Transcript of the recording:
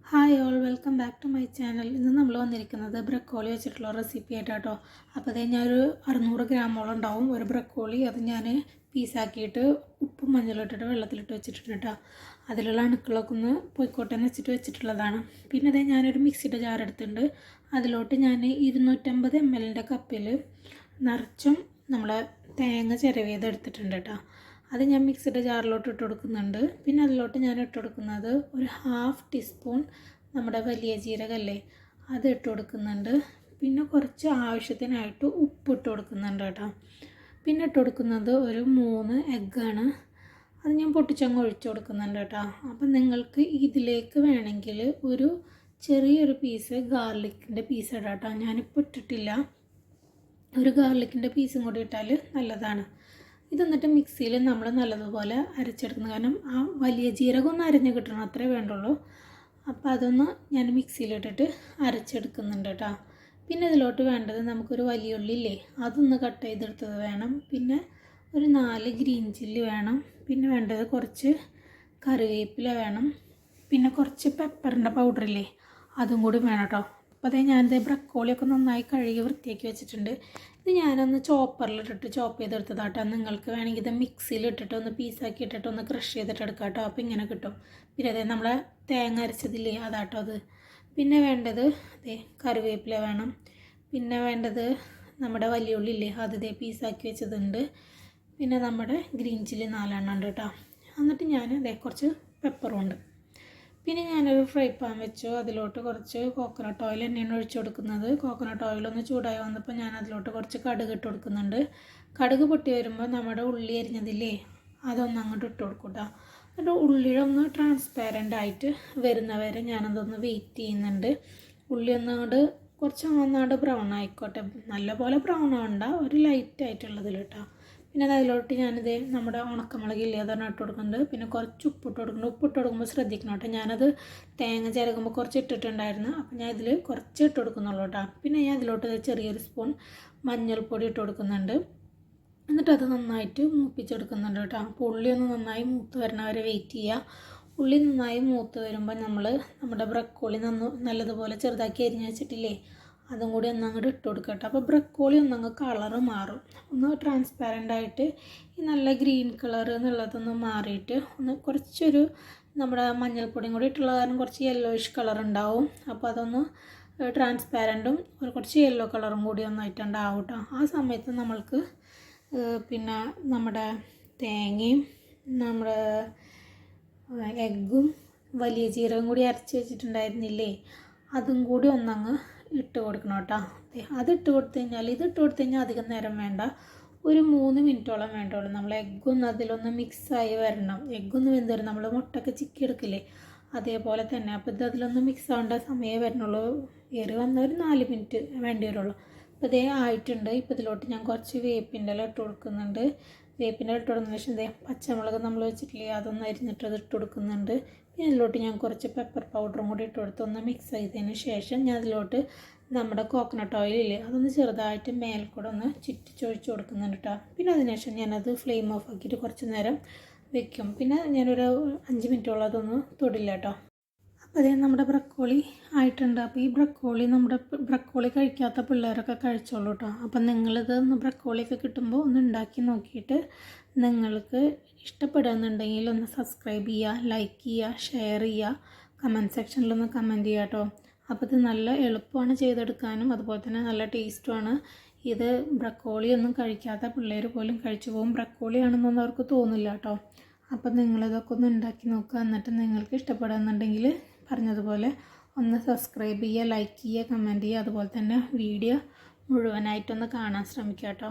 Hi all welcome back to my channel. ഇന്ന് നമ്മൾ വന്നിരിക്കുന്നത് ബ്രക്കോളി വെച്ചിട്ടുള്ള റെസിപ്പി ആയിട്ടാട്ടോ. അപ്പോൾ അത് ഞാനൊരു 600 ഗ്രാമോളം ഉണ്ടാവും ഒരു ബ്രക്കോളി. അത് ഞാൻ പീസാക്കിയിട്ട് ഉപ്പും മഞ്ഞളിട്ടിട്ട് വെള്ളത്തിലിട്ട് വെച്ചിട്ടുണ്ട് കേട്ടോ. അതിലുള്ള അണുക്കളൊക്കെ ഒന്ന് പോയിക്കോട്ടെ എന്ന് വെച്ചിട്ടുള്ളതാണ്. പിന്നെ അതേ ഞാനൊരു മിക്സിയുടെ ജാർ എടുത്തിട്ടുണ്ട്. അതിലോട്ട് ഞാൻ 250 ml കപ്പിൽ നിറച്ചും നമ്മളെ തേങ്ങ ചിരവിയത് എടുത്തിട്ടുണ്ട് കേട്ടോ. അത് ഞാൻ മിക്സിയുടെ ജാറിലോട്ട് ഇട്ട് കൊടുക്കുന്നുണ്ട്. പിന്നെ അതിലോട്ട് ഞാൻ ഇട്ട് കൊടുക്കുന്നത് ഒരു 1/2 ടീസ്പൂൺ നമ്മുടെ വലിയ ജീരകല്ലേ, അത് ഇട്ട് കൊടുക്കുന്നുണ്ട്. പിന്നെ കുറച്ച് ആവശ്യത്തിനായിട്ട് ഉപ്പ് ഇട്ട് കൊടുക്കുന്നുണ്ട് കേട്ടോ. പിന്നെ ഇട്ട് കൊടുക്കുന്നത് ഒരു 3 എഗ്ഗാണ്. അത് ഞാൻ പൊട്ടിച്ചങ്ങ് ഒഴിച്ച് കൊടുക്കുന്നുണ്ട് കേട്ടോ. അപ്പം നിങ്ങൾക്ക് ഇതിലേക്ക് വേണമെങ്കിൽ ഒരു ചെറിയൊരു പീസ് ഗാർലിക്കിൻ്റെ പീസ് ഇടാം കേട്ടോ. ഞാനിപ്പോൾ ഇട്ടിട്ടില്ല. ഒരു ഗാർലിക്കിൻ്റെ പീസും കൂടി ഇട്ടാൽ നല്ലതാണ്. ഇത് എന്നിട്ട് മിക്സിയിൽ നമ്മൾ നല്ലതുപോലെ അരച്ചെടുക്കുന്നത്. കാരണം ആ വലിയ ജീരകം ഒന്ന് അരഞ്ഞ് കിട്ടണം, അത്രേ വേണ്ടുള്ളൂ. അപ്പോൾ അതൊന്ന് ഞാൻ മിക്സിയിലിട്ടിട്ട് അരച്ചെടുക്കുന്നുണ്ട് കേട്ടോ. പിന്നെ ഇതിലോട്ട് വേണ്ടത് നമുക്കൊരു വലിയ ഉള്ളി ഇല്ലേ, അതൊന്ന് കട്ട് ചെയ്തെടുത്തത് വേണം. പിന്നെ ഒരു 4 ഗ്രീൻ ചില്ലി വേണം. പിന്നെ വേണ്ടത് കുറച്ച് കറിവേപ്പില വേണം. പിന്നെ കുറച്ച് പെപ്പറിൻ്റെ പൗഡറില്ലേ, അതും കൂടി വേണം കേട്ടോ. അപ്പോൾ അതേ ഞാനിത് ബ്രക്കോളിയൊക്കെ നന്നായി കഴുകി വൃത്തിയാക്കി വെച്ചിട്ടുണ്ട്. ഇത് ഞാനൊന്ന് ചോപ്പറിലിട്ടിട്ട് ചോപ്പ് ചെയ്തെടുത്തതാട്ടോ. നിങ്ങൾക്ക് വേണമെങ്കിൽ ഇത് മിക്സിയിലിട്ടിട്ട് ഒന്ന് പീസാക്കി ഇട്ടിട്ട് ഒന്ന് ക്രഷ് ചെയ്തിട്ട് എടുക്കാം കേട്ടോ. അപ്പോൾ ഇങ്ങനെ കിട്ടും. പിന്നെ അതേ നമ്മളെ തേങ്ങ അരച്ചതില്ലേ, അതാട്ടോ അത്. പിന്നെ വേണ്ടത് അതേ കറിവേപ്പില വേണം. പിന്നെ വേണ്ടത് നമ്മുടെ വലിയ ഉള്ളി ഇല്ലേ, അത് ഇതേ പീസാക്കി വെച്ചതുണ്ട്. പിന്നെ നമ്മുടെ ഗ്രീൻ ചില്ലി 4 എണ്ണം ഉണ്ട് കേട്ടോ. എന്നിട്ട് ഞാൻ അതേ കുറച്ച് പെപ്പറും ഉണ്ട്. പിന്നെ ഞാനൊരു ഫ്രൈ പാൻ വെച്ചു. അതിലോട്ട് കുറച്ച് കോക്കനട്ട് ഓയിൽ തന്നെയാണ് ഒഴിച്ചു കൊടുക്കുന്നത്. കോക്കനട്ട് ഓയിലൊന്ന് ചൂടായി വന്നപ്പോൾ ഞാൻ അതിലോട്ട് കുറച്ച് കടുക് ഇട്ട് കൊടുക്കുന്നുണ്ട്. കടുക് പൊട്ടി വരുമ്പോൾ നമ്മുടെ ഉള്ളി അരിഞ്ഞതില്ലേ, അതൊന്ന് അങ്ങോട്ട് ഇട്ട് കൊടുക്കും കേട്ടോ. എന്നിട്ട് ഉള്ളിയൊന്ന് ട്രാൻസ്പാരൻ്റ് ആയിട്ട് വരുന്നവരെ ഞാനതൊന്ന് വെയിറ്റ് ചെയ്യുന്നുണ്ട്. ഉള്ളി ഒന്നങ്ങോട്ട് കുറച്ച് ഒന്നാണ്ട് ബ്രൗൺ ആയിക്കോട്ടെ. നല്ലപോലെ ബ്രൗൺ ആവണ്ട, ഒരു ലൈറ്റ് ആയിട്ടുള്ളതിൽ കേട്ടോ. പിന്നെ അതിലോട്ട് ഞാനിത് നമ്മുടെ ഉണക്കമുളകില്ലേ, അതാണ് ഇട്ട് കൊടുക്കുന്നുണ്ട്. പിന്നെ കുറച്ച് ഉപ്പിട്ട് കൊടുക്കുന്നുണ്ട്. ഉപ്പിട്ട് കൊടുക്കുമ്പോൾ ശ്രദ്ധിക്കണം കേട്ടോ. ഞാനത് തേങ്ങ ചിരകുമ്പോൾ കുറച്ച് ഇട്ടിട്ടുണ്ടായിരുന്നു. അപ്പോൾ ഞാൻ ഇതിൽ കുറച്ച് ഇട്ട് കൊടുക്കുന്നുള്ളൂ കേട്ടോ. പിന്നെ ഞാൻ അതിലോട്ട് ചെറിയൊരു സ്പൂൺ മഞ്ഞൾപ്പൊടി ഇട്ട് കൊടുക്കുന്നുണ്ട്. എന്നിട്ട് അത് നന്നായിട്ട് മൂപ്പിച്ചെടുക്കുന്നുണ്ട് കേട്ടോ. അപ്പോൾ ഉള്ളി ഒന്ന് നന്നായി മൂത്ത് വരണവരെ വെയിറ്റ് ചെയ്യുക. ഉള്ളി നന്നായി മൂത്ത് വരുമ്പോൾ നമ്മുടെ ബ്രക്കോളി നല്ലതുപോലെ ചെറുതാക്കി അരിഞ്ഞ് വെച്ചിട്ടില്ലേ, അതും കൂടി ഒന്നങ്ങോട്ട് ഇട്ട് കൊടുക്കട്ടെ. അപ്പോൾ ബ്രക്കോളി ഒന്നങ്ങ് കളറ് മാറും, ഒന്ന് ട്രാൻസ്പാരൻ്റ് ആയിട്ട് ഈ നല്ല ഗ്രീൻ കളർ എന്നുള്ളതൊന്ന് മാറിയിട്ട് ഒന്ന് കുറച്ചൊരു നമ്മുടെ മഞ്ഞൾപ്പൊടിയും കൂടി ഇട്ടുള്ള കാരണം കുറച്ച് യെല്ലോയിഷ് കളർ ഉണ്ടാവും. അപ്പോൾ അതൊന്ന് ട്രാൻസ്പാരൻറ്റും കുറച്ച് യെല്ലോ കളറും കൂടി ഒന്നായിട്ടുണ്ടാവും കേട്ടോ. ആ സമയത്ത് നമ്മൾക്ക് പിന്നെ നമ്മുടെ തേങ്ങയും നമ്മുടെ എഗ്ഗും വലിയ ജീരകം കൂടി അരച്ച് വെച്ചിട്ടുണ്ടായിരുന്നില്ലേ, അതും കൂടി ഒന്നങ്ങ് ഇട്ട് കൊടുക്കണം കേട്ടോ. അതിട്ട് കൊടുത്തു കഴിഞ്ഞാൽ ഇതിട്ട് കൊടുത്തു കഴിഞ്ഞാൽ അധികം നേരം വേണ്ട, ഒരു 3 മിനിറ്റോളം വേണ്ടുള്ളൂ. നമ്മൾ എഗ്ഗൊന്ന് അതിലൊന്ന് മിക്സായി വരണം. എഗ്ഗൊന്ന് വെന്ത് വരും, നമ്മൾ മുട്ടയൊക്കെ ചിക്കി എടുക്കില്ലേ, അതേപോലെ തന്നെ. അപ്പോൾ ഇത് അതിലൊന്ന് മിക്സ് ആവേണ്ട സമയമേ വരുന്നുള്ളൂ. ഏറി വന്ന ഒരു 4 മിനിറ്റ് വേണ്ടി വരുള്ളൂ. അപ്പോൾ ഇതേ ആയിട്ടുണ്ട്. ഇപ്പോൾ ഇതിലോട്ട് ഞാൻ കുറച്ച് വേപ്പിൻ്റെ ഇല ഇട്ട് കൊടുക്കുന്നുണ്ട്. വേപ്പിൻ്റെ ഇല ഇട്ട് കൊടുത്തതിന് ശേഷം ഇതേ പച്ചമുളക് നമ്മൾ വെച്ചിട്ടില്ലേ, അതൊന്ന് അരിഞ്ഞിട്ട് അത് ഇട്ട് കൊടുക്കുന്നുണ്ട്. പിന്നെ അതിലോട്ട് ഞാൻ കുറച്ച് പെപ്പർ പൗഡറും കൂടി ഇട്ട് കൊടുത്ത് ഒന്ന് മിക്സ് ചെയ്തതിന് ശേഷം ഞാൻ അതിലോട്ട് നമ്മുടെ കോക്കനട്ട് ഓയിലില്ലേ, അതൊന്ന് ചെറുതായിട്ട് മേൽക്കൂടെ ഒന്ന് ചുറ്റിച്ചൊഴിച്ച് കൊടുക്കുന്നുണ്ട് കേട്ടോ. പിന്നെ അതിനുശേഷം ഞാനത് ഫ്ലെയിം ഓഫ് ആക്കിയിട്ട് കുറച്ച് നേരം വെക്കും. പിന്നെ ഞാനൊരു 5 മിനിറ്റോളം അതൊന്ന് തൊടില്ല കേട്ടോ. അപ്പോൾ അതേ നമ്മുടെ ബ്രക്കോളി ആയിട്ടുണ്ട്. അപ്പോൾ ഈ നമ്മുടെ ബ്രക്കോളി കഴിക്കാത്ത പിള്ളേരൊക്കെ കഴിച്ചോളൂ കേട്ടോ. അപ്പം നിങ്ങളിത് ബ്രക്കോളിയൊക്കെ കിട്ടുമ്പോൾ ഒന്ന് ഉണ്ടാക്കി നോക്കിയിട്ട് നിങ്ങൾക്ക് ഇഷ്ടപ്പെടുന്നുണ്ടെങ്കിൽ ഒന്ന് സബ്സ്ക്രൈബ് ചെയ്യുക, ലൈക്ക് ചെയ്യുക, ഷെയർ ചെയ്യുക, കമൻറ്റ് സെക്ഷനിലൊന്ന് കമൻറ്റ് ചെയ്യുക കേട്ടോ. അപ്പോൾ ഇത് നല്ല എളുപ്പമാണ് ചെയ്തെടുക്കാനും, അതുപോലെ തന്നെ നല്ല ടേസ്റ്റുമാണ്. ഇത് ബ്രക്കോളി ഒന്നും കഴിക്കാത്ത പിള്ളേർ പോലും കഴിച്ചു പോകും. ബ്രക്കോളി ആണെന്നൊന്നും അവർക്ക് തോന്നില്ല കേട്ടോ. അപ്പം നിങ്ങളിതൊക്കെ ഒന്ന് ഉണ്ടാക്കി നോക്കുക. എന്നിട്ട് നിങ്ങൾക്ക് ഇഷ്ടപ്പെടുന്നുണ്ടെങ്കിൽ പറഞ്ഞതുപോലെ ഒന്ന് സബ്സ്ക്രൈബ് ചെയ്യുക, ലൈക്ക് ചെയ്യുക, കമൻറ്റ് ചെയ്യുക, അതുപോലെ തന്നെ വീഡിയോ മുഴുവനായിട്ടൊന്ന് കാണാൻ ശ്രമിക്കുക കേട്ടോ.